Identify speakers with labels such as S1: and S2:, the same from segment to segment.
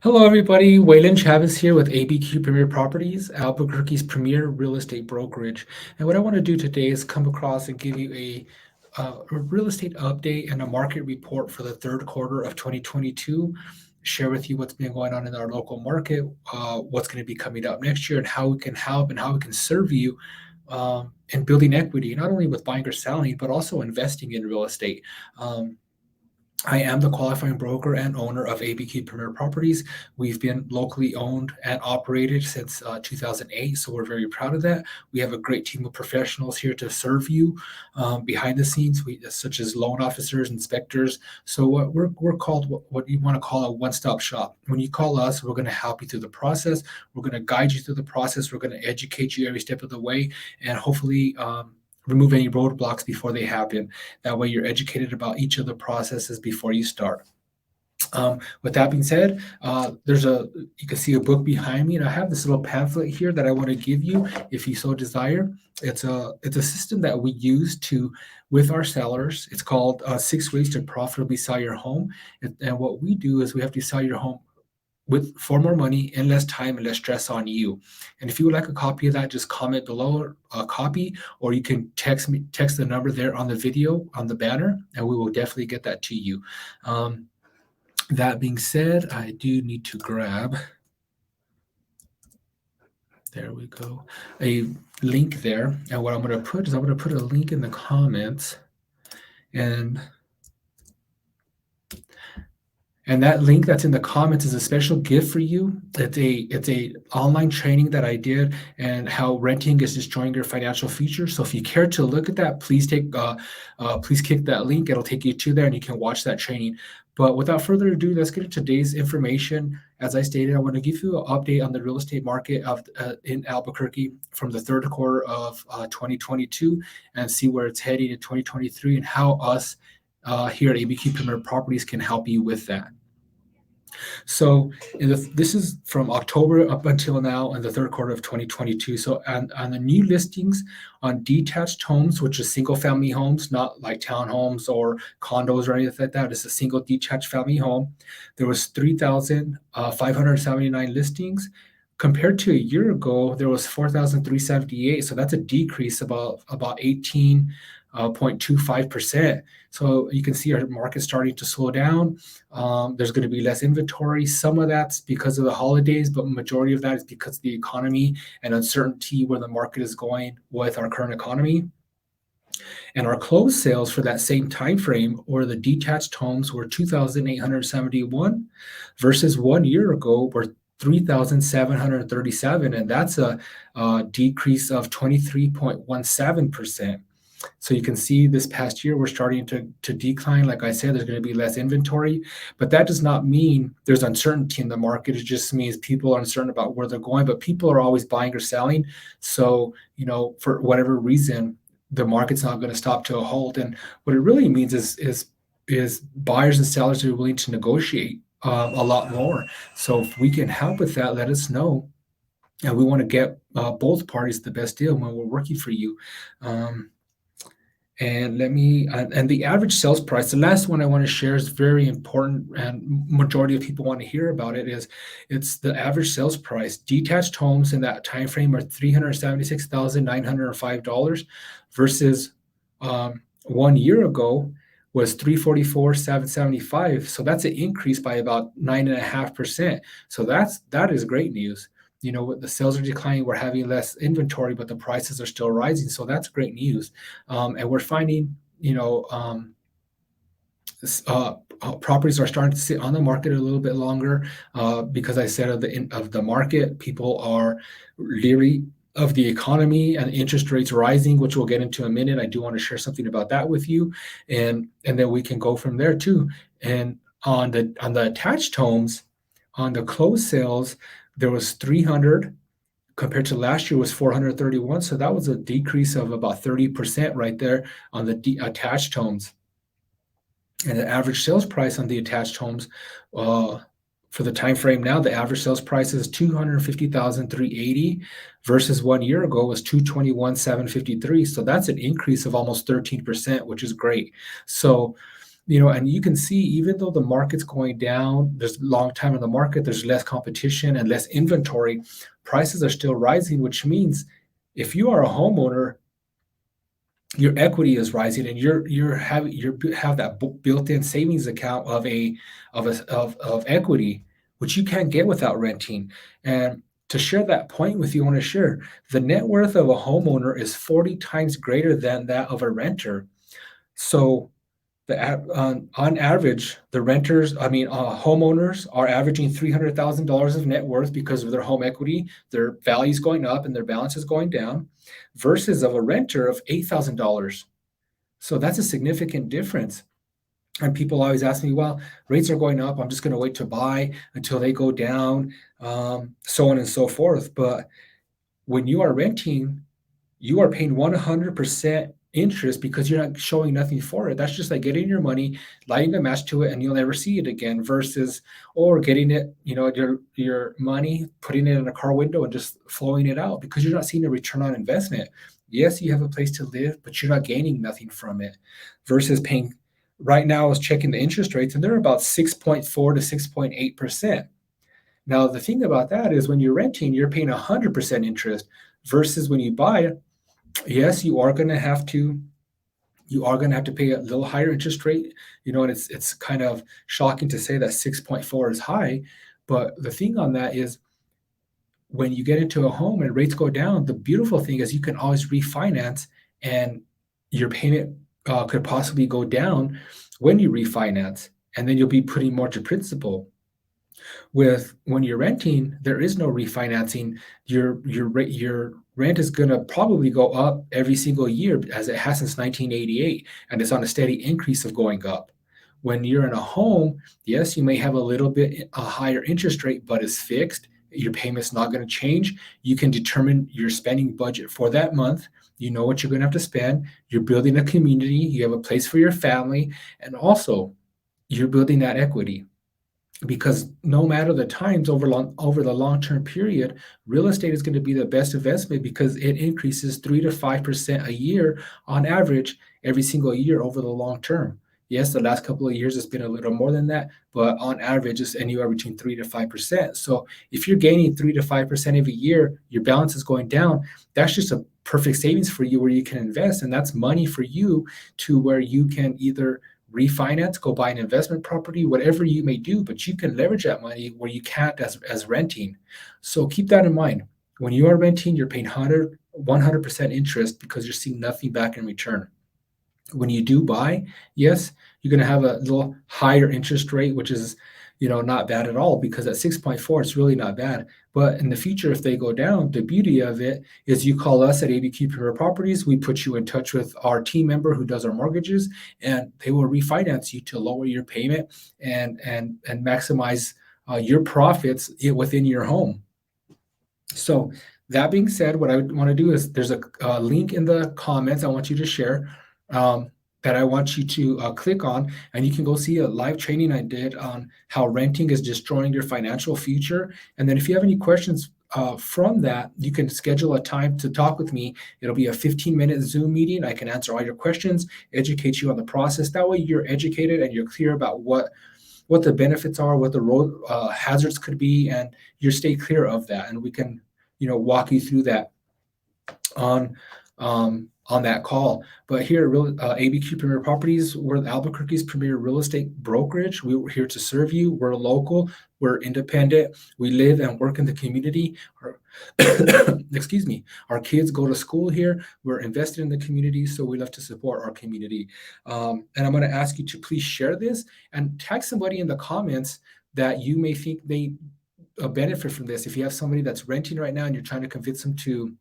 S1: Hello, everybody. Waylon Chavez here with ABQ Premier Properties, Albuquerque's premier real estate brokerage. And what I want to do today is come across and give you a real estate update and a market report for the third quarter of 2022. Share with you what's been going on in our local market, what's going to be coming up next year, and how we can help and how we can serve you in building equity, not only with buying or selling, but also investing in real estate. Um, I am the qualifying broker and owner of ABQ Premier Properties. We've been locally owned and operated since 2008, so we're very proud of that. We have a great team of professionals here to serve you behind the scenes, such as loan officers, inspectors. So we're called what you want to call a one-stop shop. When you call us, we're going to help you through the process. We're going to guide you through the process. We're going to educate you every step of the way, and hopefully remove any roadblocks before they happen. That way, you're educated about each of the processes before you start. With that being said, you can see a book behind me, and I have this little pamphlet here that I want to give you if you so desire. It's a system that we use to with our sellers. It's called 6 Ways to Profitably Sell Your Home. And what we do is we have to sell your home with for more money and less time and less stress on you. And if you would like a copy of that, just comment below a copy, or you can text the number there on the video on the banner, and we will definitely get that to you. That being said, I do need to grab, there we go, a link there. And what I'm going to put is I'm going to put a link in the comments, and that link that's in the comments is a special gift for you. It's a online training that I did, and how renting is destroying your financial future. So if you care to look at that, please click that link. It'll take you to there, and you can watch that training. But without further ado, let's get into today's information. As I stated, I want to give you an update on the real estate market in Albuquerque from the third quarter of 2022, and see where it's heading in 2023, and how us here at ABQ Premier Properties can help you with that. So this is from October up until now in the third quarter of 2022. So on the new listings on detached homes, which is single family homes, not like townhomes or condos or anything like that, it's a single detached family home. There was 3,579 listings. Compared to a year ago, there was 4,378. So that's a decrease about 18.25%. So you can see our market starting to slow down. There's going to be less inventory. Some of that's because of the holidays, but majority of that is because of the economy and uncertainty where the market is going with our current economy. And our closed sales for that same time frame, or the detached homes, were 2,871 versus 1 year ago were 3,737, and that's a decrease of 23.17%. So you can see this past year we're starting to decline. Like I said, there's going to be less inventory, but that does not mean there's uncertainty in the market. It just means people are uncertain about where they're going, but people are always buying or selling. So, for whatever reason, the market's not going to stop to a halt. And what it really means is buyers and sellers are willing to negotiate a lot more. So if we can help with that, let us know. And we want to get both parties the best deal when we're working for you. And the average sales price, the last one I want to share is very important, and majority of people want to hear about it. It's the average sales price. Detached homes in that time frame are $376,905 versus 1 year ago was 344,775. So that's an increase by about 9.5%. So that is great news. The sales are declining, we're having less inventory, but the prices are still rising. So that's great news. And we're finding, properties are starting to sit on the market a little bit longer because I said of the market, people are leery of the economy and interest rates rising, which we'll get into in a minute. I do want to share something about that with you, and then we can go from there too. And on the attached homes, on the closed sales, there was 300 compared to last year was 431. So that was a decrease of about 30% right there on the attached homes. And the average sales price on the attached homes for the time frame now, the average sales price is 250,380 versus 1 year ago was 221,753. So that's an increase of almost 13%, which is great. So And you can see even though the market's going down, there's long time in the market, there's less competition and less inventory, prices are still rising, which means if you are a homeowner, your equity is rising and you have that built-in savings account of equity, which you can't get without renting. And to share that point with you, I want to share the net worth of a homeowner is 40 times greater than that of a renter. So on average, the renters, I mean, homeowners are averaging $300,000 of net worth because of their home equity. Their value is going up and their balance is going down, versus of a renter of $8,000. So that's a significant difference. And people always ask me, well, rates are going up. I'm just going to wait to buy until they go down, so on and so forth. But when you are renting, you are paying 100% interest because you're not showing nothing for it. That's just like getting your money, lighting a match to it, and you'll never see it again. Versus, or getting it, your money, putting it in a car window and just flowing it out because you're not seeing a return on investment. Yes, you have a place to live, but you're not gaining nothing from it. Versus paying. Right now, I was checking the interest rates, and they're about 6.4 to 6.8%. Now, the thing about that is when you're renting, you're paying 100% interest, versus when you buy, yes, you are going to have to pay a little higher interest rate, and it's kind of shocking to say that 6.4 is high, but the thing on that is when you get into a home and rates go down, the beautiful thing is you can always refinance, and your payment could possibly go down when you refinance, and then you'll be putting more to principal. With when you're renting, there is no refinancing. Your rent is going to probably go up every single year as it has since 1988, and it's on a steady increase of going up. When you're in a home, yes, you may have a little bit a higher interest rate, but it's fixed. Your payment's not going to change. You can determine your spending budget for that month. You know what you're going to have to spend. You're building a community. You have a place for your family, and also you're building that equity, because no matter the times over the long-term period, real estate is going to be the best investment because it increases 3 to 5% a year on average every single year over the long term. Yes, the last couple of years it's been a little more than that, but on average it's anywhere between 3 to 5%. So if you're gaining 3 to 5% every year, your balance is going down. That's just a perfect savings for you where you can invest, and that's money for you to where you can either refinance, go buy an investment property, whatever you may do, but you can leverage that money where you can't as renting. So keep that in mind. When you are renting, you're paying 100% interest because you're seeing nothing back in return. When you do buy, yes, you're going to have a little higher interest rate, which is, not bad at all, because at 6.4, it's really not bad. But in the future, if they go down, the beauty of it is you call us at ABQ Premier Properties. We put you in touch with our team member who does our mortgages, and they will refinance you to lower your payment and maximize your profits within your home. So that being said, what I would want to do is there's a link in the comments I want you to share, that I want you to click on, and you can go see a live training I did on how renting is destroying your financial future. And then if you have any questions from that, you can schedule a time to talk with me. It'll be a 15-minute Zoom meeting. I can answer all your questions, educate you on the process. That way you're educated and you're clear about what the benefits are, what the road hazards could be, and you stay clear of that. And we can, walk you through that on that call. But here at ABQ Premier Properties, we're Albuquerque's premier real estate brokerage. We're here to serve you. We're local. We're independent. We live and work in the community. Excuse me. Our kids go to school here. We're invested in the community, so we love to support our community. And I'm going to ask you to please share this and tag somebody in the comments that you may think they benefit from this. If you have somebody that's renting right now and you're trying to convince them to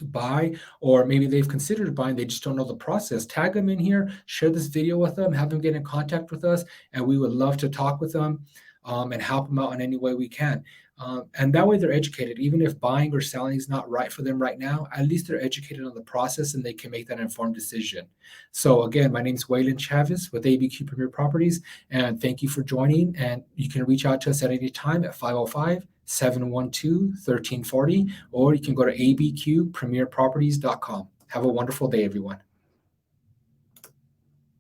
S1: buy, or maybe they've considered buying, they just don't know the process, tag them in here, share this video with them, have them get in contact with us, and we would love to talk with them and help them out in any way we can. And that way they're educated. Even if buying or selling is not right for them right now, at least they're educated on the process and they can make that informed decision. So again, my name is Waylon Chavez with ABQ Premier Properties, and thank you for joining. And you can reach out to us at any time at 505-712-1340, or you can go to abqpremierproperties.com. Have a wonderful day, everyone.